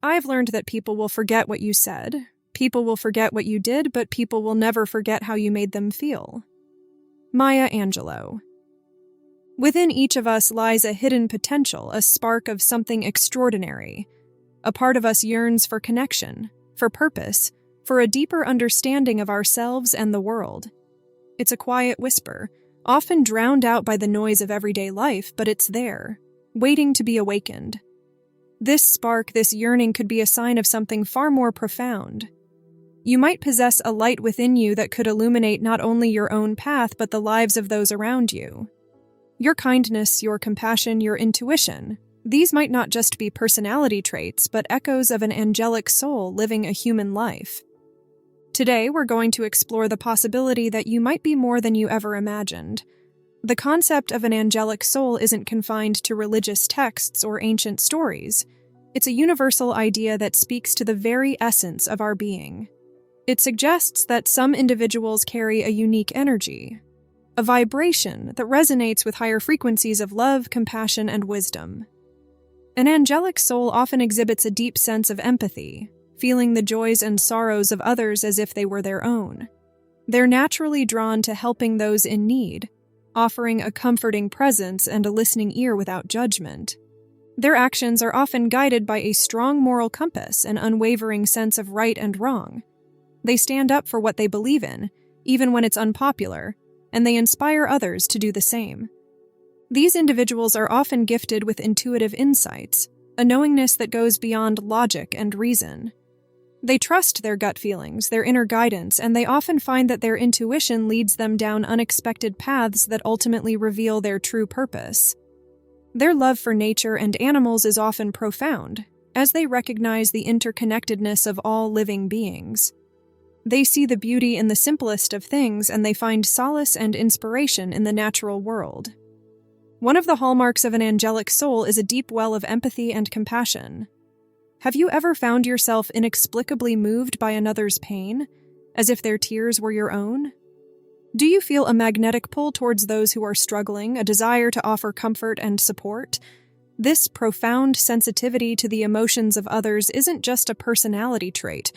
I've learned that people will forget what you said, people will forget what you did, but people will never forget how you made them feel. Maya Angelou. Within each of us lies a hidden potential, a spark of something extraordinary. A part of us yearns for connection, for purpose, for a deeper understanding of ourselves and the world. It's a quiet whisper, often drowned out by the noise of everyday life, but it's there, waiting to be awakened. This spark, this yearning could be a sign of something far more profound. You might possess a light within you that could illuminate not only your own path, but the lives of those around you. Your kindness, your compassion, your intuition, these might not just be personality traits, but echoes of an angelic soul living a human life. Today, we're going to explore the possibility that you might be more than you ever imagined. The concept of an angelic soul isn't confined to religious texts or ancient stories. It's a universal idea that speaks to the very essence of our being. It suggests that some individuals carry a unique energy, a vibration that resonates with higher frequencies of love, compassion, and wisdom. An angelic soul often exhibits a deep sense of empathy, feeling the joys and sorrows of others as if they were their own. They're naturally drawn to helping those in need, offering a comforting presence and a listening ear without judgment. Their actions are often guided by a strong moral compass, an unwavering sense of right and wrong. They stand up for what they believe in, even when it's unpopular, and they inspire others to do the same. These individuals are often gifted with intuitive insights, a knowingness that goes beyond logic and reason. They trust their gut feelings, their inner guidance, and they often find that their intuition leads them down unexpected paths that ultimately reveal their true purpose. Their love for nature and animals is often profound, as they recognize the interconnectedness of all living beings. They see the beauty in the simplest of things, and they find solace and inspiration in the natural world. One of the hallmarks of an angelic soul is a deep well of empathy and compassion. Have you ever found yourself inexplicably moved by another's pain, as if their tears were your own? Do you feel a magnetic pull towards those who are struggling, a desire to offer comfort and support? This profound sensitivity to the emotions of others isn't just a personality trait.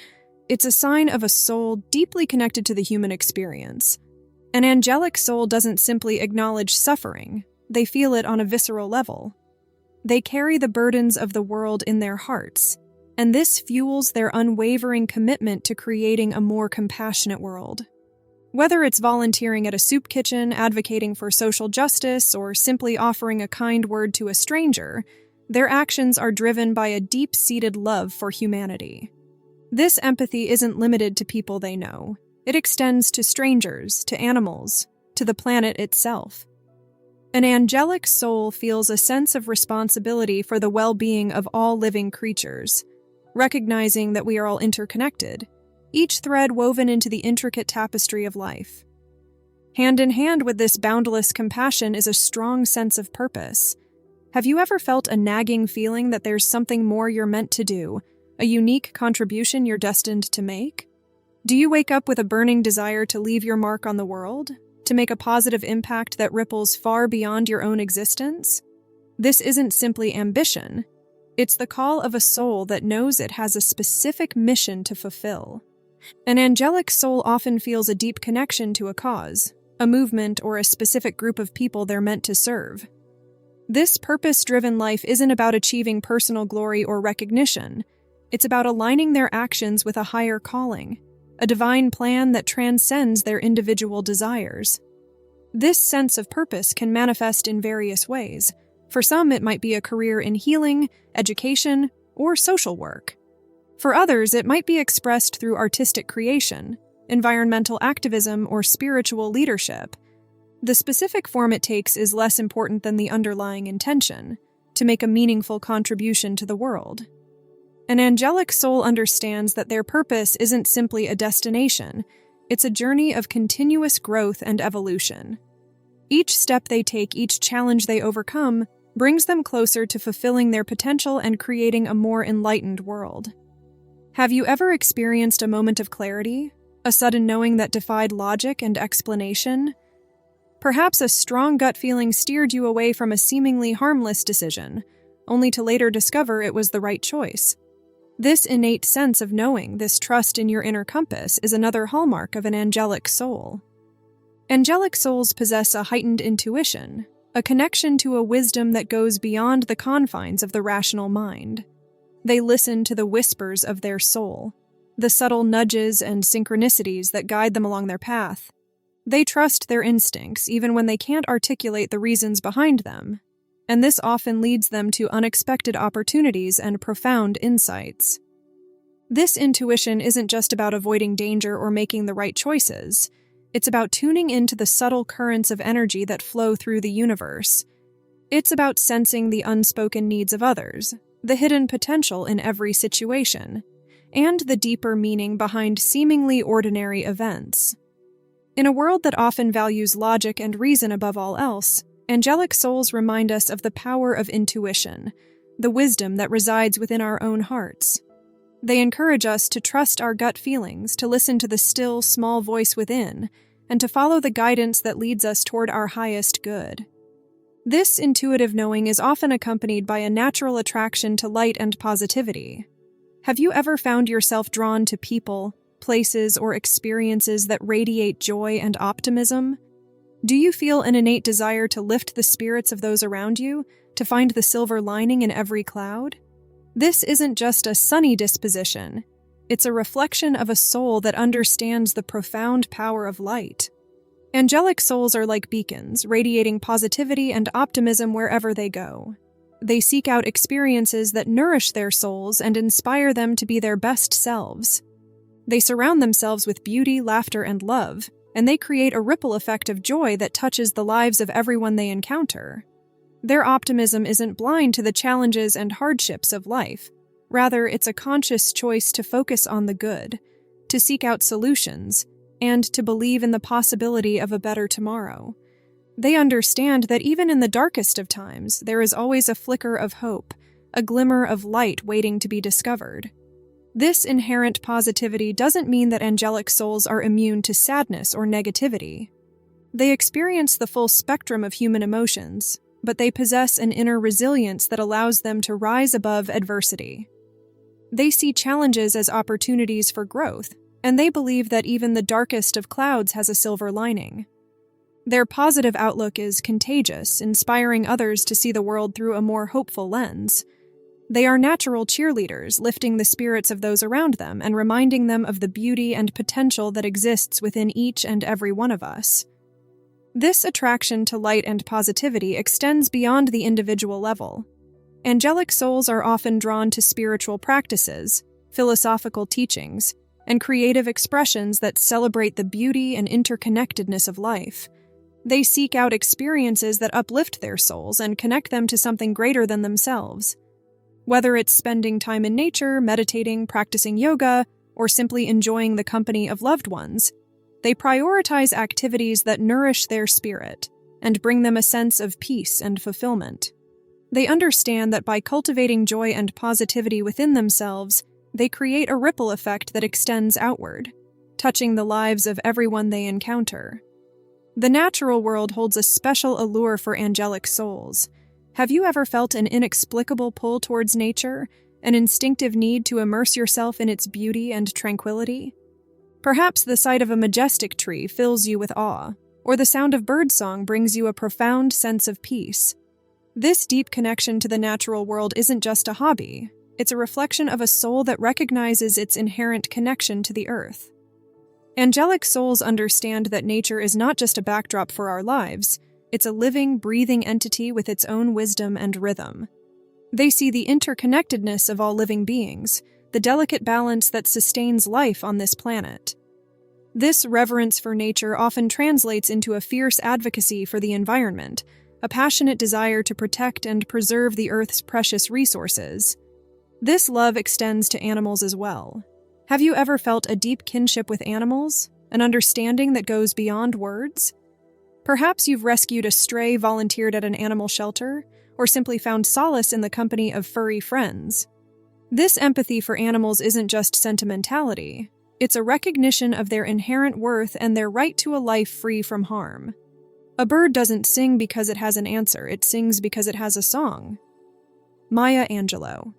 It's a sign of a soul deeply connected to the human experience. An angelic soul doesn't simply acknowledge suffering, they feel it on a visceral level. They carry the burdens of the world in their hearts, and this fuels their unwavering commitment to creating a more compassionate world. Whether it's volunteering at a soup kitchen, advocating for social justice, or simply offering a kind word to a stranger, their actions are driven by a deep-seated love for humanity. This empathy isn't limited to people they know. It extends to strangers, to animals, to the planet itself. An angelic soul feels a sense of responsibility for the well-being of all living creatures, recognizing that we are all interconnected, each thread woven into the intricate tapestry of life. Hand in hand with this boundless compassion is a strong sense of purpose. Have you ever felt a nagging feeling that there's something more you're meant to do, a unique contribution you're destined to make? Do you wake up with a burning desire to leave your mark on the world, to make a positive impact that ripples far beyond your own existence? This isn't simply ambition. It's the call of a soul that knows it has a specific mission to fulfill. An angelic soul often feels a deep connection to a cause, a movement, or a specific group of people they're meant to serve. This purpose-driven life isn't about achieving personal glory or recognition. It's about aligning their actions with a higher calling, a divine plan that transcends their individual desires. This sense of purpose can manifest in various ways. For some, it might be a career in healing, education, or social work. For others, it might be expressed through artistic creation, environmental activism, or spiritual leadership. The specific form it takes is less important than the underlying intention, to make a meaningful contribution to the world. An angelic soul understands that their purpose isn't simply a destination, it's a journey of continuous growth and evolution. Each step they take, each challenge they overcome, brings them closer to fulfilling their potential and creating a more enlightened world. Have you ever experienced a moment of clarity, a sudden knowing that defied logic and explanation? Perhaps a strong gut feeling steered you away from a seemingly harmless decision, only to later discover it was the right choice. This innate sense of knowing, this trust in your inner compass, is another hallmark of an angelic soul. Angelic souls possess a heightened intuition, a connection to a wisdom that goes beyond the confines of the rational mind. They listen to the whispers of their soul, the subtle nudges and synchronicities that guide them along their path. They trust their instincts even when they can't articulate the reasons behind them, and this often leads them to unexpected opportunities and profound insights. This intuition isn't just about avoiding danger or making the right choices. It's about tuning into the subtle currents of energy that flow through the universe. It's about sensing the unspoken needs of others, the hidden potential in every situation, and the deeper meaning behind seemingly ordinary events. In a world that often values logic and reason above all else, angelic souls remind us of the power of intuition, the wisdom that resides within our own hearts. They encourage us to trust our gut feelings, to listen to the still, small voice within, and to follow the guidance that leads us toward our highest good. This intuitive knowing is often accompanied by a natural attraction to light and positivity. Have you ever found yourself drawn to people, places, or experiences that radiate joy and optimism? Do you feel an innate desire to lift the spirits of those around you, to find the silver lining in every cloud? This isn't just a sunny disposition. It's a reflection of a soul that understands the profound power of light. Angelic souls are like beacons, radiating positivity and optimism wherever they go. They seek out experiences that nourish their souls and inspire them to be their best selves. They surround themselves with beauty, laughter, and love, and they create a ripple effect of joy that touches the lives of everyone they encounter. Their optimism isn't blind to the challenges and hardships of life. Rather, it's a conscious choice to focus on the good, to seek out solutions, and to believe in the possibility of a better tomorrow. They understand that even in the darkest of times, there is always a flicker of hope, a glimmer of light waiting to be discovered. This inherent positivity doesn't mean that angelic souls are immune to sadness or negativity. They experience the full spectrum of human emotions, but they possess an inner resilience that allows them to rise above adversity. They see challenges as opportunities for growth, and they believe that even the darkest of clouds has a silver lining. Their positive outlook is contagious, inspiring others to see the world through a more hopeful lens. They are natural cheerleaders, lifting the spirits of those around them and reminding them of the beauty and potential that exists within each and every one of us. This attraction to light and positivity extends beyond the individual level. Angelic souls are often drawn to spiritual practices, philosophical teachings, and creative expressions that celebrate the beauty and interconnectedness of life. They seek out experiences that uplift their souls and connect them to something greater than themselves. Whether it's spending time in nature, meditating, practicing yoga, or simply enjoying the company of loved ones, they prioritize activities that nourish their spirit and bring them a sense of peace and fulfillment. They understand that by cultivating joy and positivity within themselves, they create a ripple effect that extends outward, touching the lives of everyone they encounter. The natural world holds a special allure for angelic souls. Have you ever felt an inexplicable pull towards nature, an instinctive need to immerse yourself in its beauty and tranquility? Perhaps the sight of a majestic tree fills you with awe, or the sound of birdsong brings you a profound sense of peace. This deep connection to the natural world isn't just a hobby. It's a reflection of a soul that recognizes its inherent connection to the earth. Angelic souls understand that nature is not just a backdrop for our lives. It's a living, breathing entity with its own wisdom and rhythm. They see the interconnectedness of all living beings, the delicate balance that sustains life on this planet. This reverence for nature often translates into a fierce advocacy for the environment, a passionate desire to protect and preserve the Earth's precious resources. This love extends to animals as well. Have you ever felt a deep kinship with animals, an understanding that goes beyond words? Perhaps you've rescued a stray, volunteered at an animal shelter, or simply found solace in the company of furry friends. This empathy for animals isn't just sentimentality. It's a recognition of their inherent worth and their right to a life free from harm. A bird doesn't sing because it has an answer, it sings because it has a song. Maya Angelou.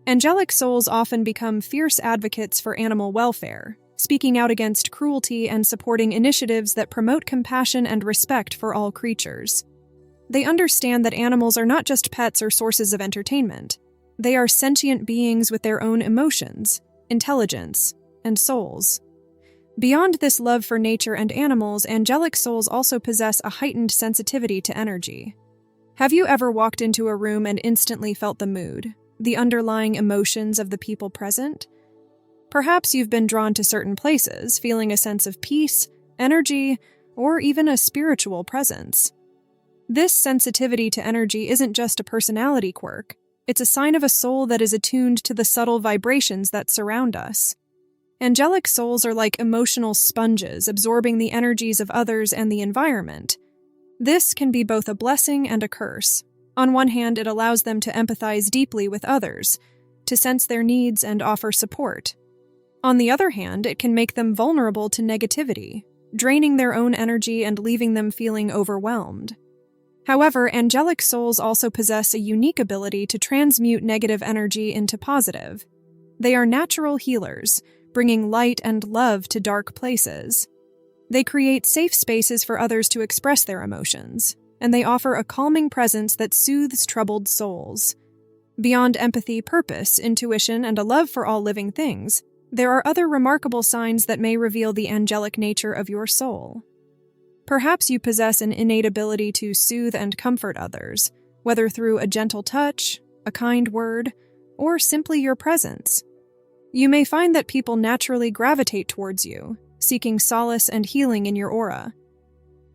Angelic souls often become fierce advocates for animal welfare, speaking out against cruelty and supporting initiatives that promote compassion and respect for all creatures. They understand that animals are not just pets or sources of entertainment. They are sentient beings with their own emotions, intelligence, and souls. Beyond this love for nature and animals, angelic souls also possess a heightened sensitivity to energy. Have you ever walked into a room and instantly felt the mood, the underlying emotions of the people present? Perhaps you've been drawn to certain places, feeling a sense of peace, energy, or even a spiritual presence. This sensitivity to energy isn't just a personality quirk. It's a sign of a soul that is attuned to the subtle vibrations that surround us. Angelic souls are like emotional sponges, absorbing the energies of others and the environment. This can be both a blessing and a curse. On one hand, it allows them to empathize deeply with others, to sense their needs and offer support. On the other hand, it can make them vulnerable to negativity, draining their own energy and leaving them feeling overwhelmed. However, angelic souls also possess a unique ability to transmute negative energy into positive. They are natural healers, bringing light and love to dark places. They create safe spaces for others to express their emotions, and they offer a calming presence that soothes troubled souls. Beyond empathy, purpose, intuition, and a love for all living things, there are other remarkable signs that may reveal the angelic nature of your soul. Perhaps you possess an innate ability to soothe and comfort others, whether through a gentle touch, a kind word, or simply your presence. You may find that people naturally gravitate towards you, seeking solace and healing in your aura.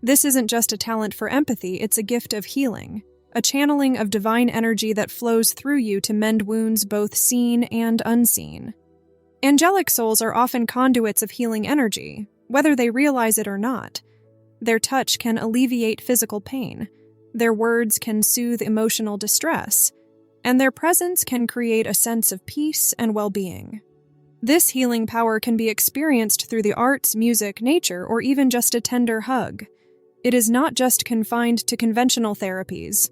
This isn't just a talent for empathy, it's a gift of healing, a channeling of divine energy that flows through you to mend wounds both seen and unseen. Angelic souls are often conduits of healing energy, whether they realize it or not. Their touch can alleviate physical pain, their words can soothe emotional distress, and their presence can create a sense of peace and well-being. This healing power can be experienced through the arts, music, nature, or even just a tender hug. It is not just confined to conventional therapies.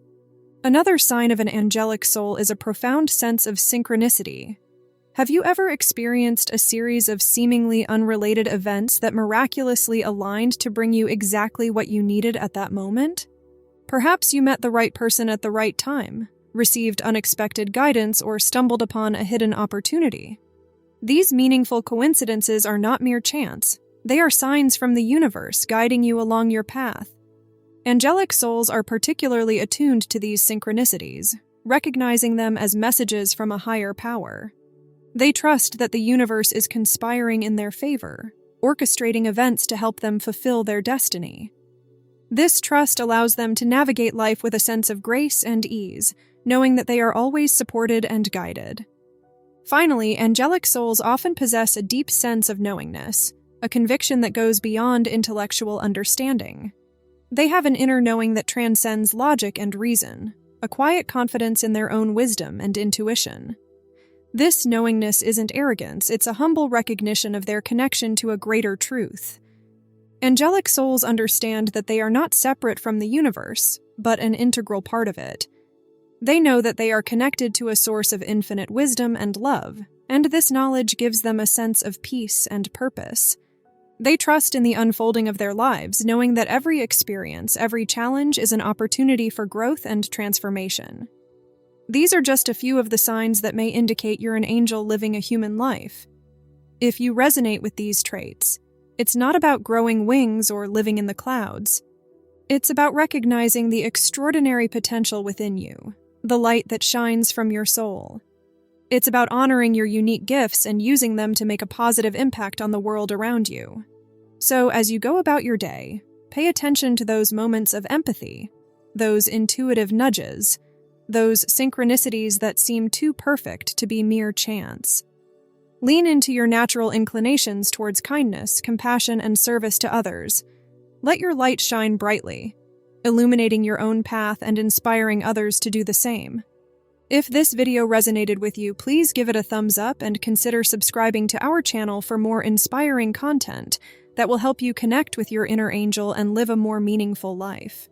Another sign of an angelic soul is a profound sense of synchronicity. Have you ever experienced a series of seemingly unrelated events that miraculously aligned to bring you exactly what you needed at that moment? Perhaps you met the right person at the right time, received unexpected guidance, or stumbled upon a hidden opportunity. These meaningful coincidences are not mere chance. They are signs from the universe guiding you along your path. Angelic souls are particularly attuned to these synchronicities, recognizing them as messages from a higher power. They trust that the universe is conspiring in their favor, orchestrating events to help them fulfill their destiny. This trust allows them to navigate life with a sense of grace and ease, knowing that they are always supported and guided. Finally, angelic souls often possess a deep sense of knowingness, a conviction that goes beyond intellectual understanding. They have an inner knowing that transcends logic and reason, a quiet confidence in their own wisdom and intuition. This knowingness isn't arrogance, it's a humble recognition of their connection to a greater truth. Angelic souls understand that they are not separate from the universe, but an integral part of it. They know that they are connected to a source of infinite wisdom and love, and this knowledge gives them a sense of peace and purpose. They trust in the unfolding of their lives, knowing that every experience, every challenge is an opportunity for growth and transformation. These are just a few of the signs that may indicate you're an angel living a human life. If you resonate with these traits, it's not about growing wings or living in the clouds. It's about recognizing the extraordinary potential within you, the light that shines from your soul. It's about honoring your unique gifts and using them to make a positive impact on the world around you. So, as you go about your day, pay attention to those moments of empathy, those intuitive nudges, those synchronicities that seem too perfect to be mere chance. Lean into your natural inclinations towards kindness, compassion, and service to others. Let your light shine brightly, illuminating your own path and inspiring others to do the same. If this video resonated with you, please give it a thumbs up and consider subscribing to our channel for more inspiring content that will help you connect with your inner angel and live a more meaningful life.